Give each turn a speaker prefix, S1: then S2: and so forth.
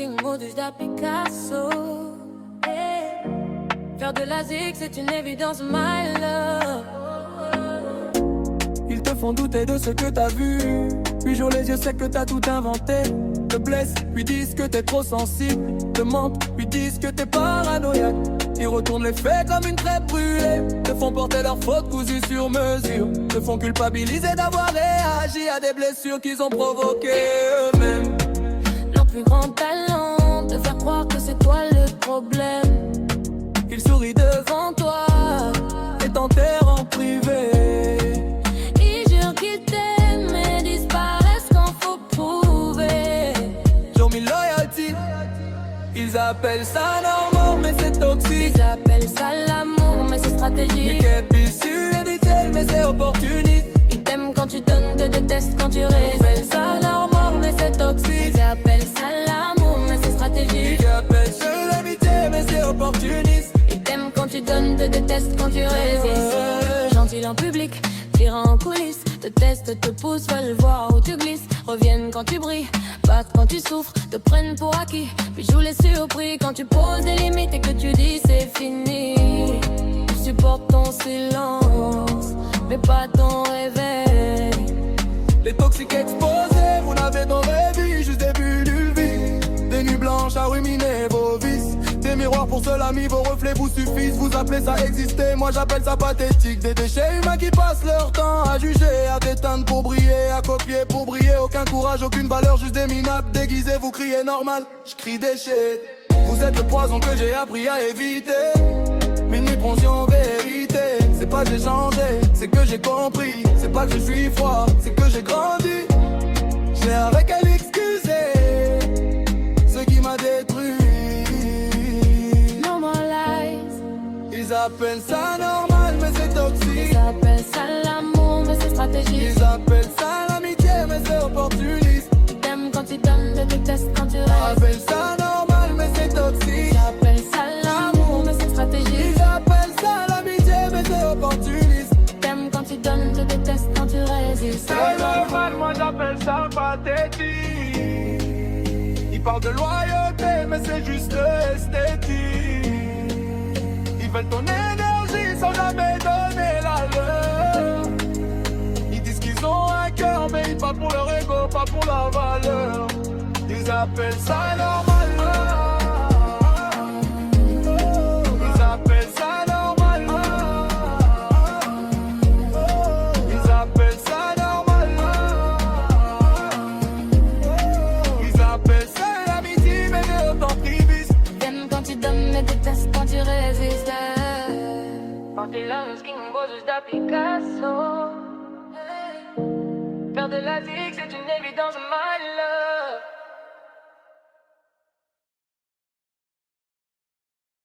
S1: king modus da Picasso. Hey. Faire de la zig, c'est une évidence, my love.
S2: Ils te font douter de ce que t'as vu, puis j'ouvre les yeux, c'est que t'as tout inventé. Te blessent, puis disent que t'es trop sensible. Te mentent, puis disent que t'es paranoïaque. Ils retournent les faits comme une crêpe brûlée. Te font porter leurs fautes cousues sur mesure. Te font culpabiliser d'avoir réagi à des blessures qu'ils ont provoquées eux-mêmes.
S1: Leur plus grand talent, te faire croire que c'est toi le problème.
S2: Ils sourient devant toi et t'enterrent en privé.
S1: Ils jurent qu'ils t'aiment mais disparaissent quand faut prouver.
S2: Show me loyalty. Ils appellent ça normal mais c'est toxique.
S1: Ils appellent ça l'amour mais c'est stratégique.
S2: Éviter mais c'est opportuniste.
S1: Ils t'aiment quand tu donnes, te détestent quand tu résistes.
S2: Ils appellent ça normal mais c'est toxique.
S1: Ils appellent ça l'amour mais c'est stratégique.
S2: Ils appellent ça l'amitié mais c'est opportuniste.
S1: Ils t'aiment quand tu donnes, te détestent quand tu résistes. Gentil en public, tyran en coulisses. Te testent, te poussent, veulent voir où tu glisses. Reviennent quand tu brilles, battent quand tu souffres. Te prennent pour acquis, puis jouent les surpris. Quand tu poses des limites et que tu dis c'est fini. Tu supportes ton silence, mais pas ton réveil.
S2: Les toxiques exposés, vous n'avez dans la vie, juste des bulles vie. Des nuits blanches à ruminer vos vices. Des miroirs pour seul ami, vos reflets vous suffisent. Vous appelez ça exister, moi j'appelle ça pathétique. Des déchets humains qui passent leur temps à juger, à déteindre pour briller, à copier pour briller. Aucun courage, aucune valeur, juste des minables déguisés. Vous criez normal, je crie déchets. Vous êtes le poison que j'ai appris à éviter. Mini-pension vérité, c'est pas que j'ai changé, c'est que j'ai compris. C'est pas que je suis froid, c'est que j'ai grandi. J'ai avec elle excusé ce qui m'a détruit. Ils appellent ça normal mais c'est toxique.
S1: Ils appellent ça l'amour mais c'est stratégique.
S2: Ils appellent ça l'amitié mais c'est opportuniste.
S1: Ils t'aiment quand ils donnent, te détestent quand tu restes.
S2: Ils appellent ça normal mais c'est toxique.
S1: Ils appellent ça l'amour mais c'est stratégique.
S2: Ils appellent ça l'amitié mais c'est opportuniste.
S1: Ils t'aiment quand ils donnent, te détestent quand tu résistes.
S2: C'est normal, moi j'appelle ça pathétique. Ils parlent de loyauté mais c'est juste esthétique. Ils veulent ton énergie sans jamais donner la leur. Ils disent qu'ils ont un cœur mais ils parlent pour leur ego, pas pour la valeur. Ils appellent ça normal. Ils appellent ça normal. Ils appellent ça normal. Ils appellent ça l'amitié mais c'est opportuniste.
S1: T'aimes quand tu donnes, mais détestes quand tu résistes. Porter l'homme, king, beau juste à Picasso. Faire de la zig, c'est une évidence, my love.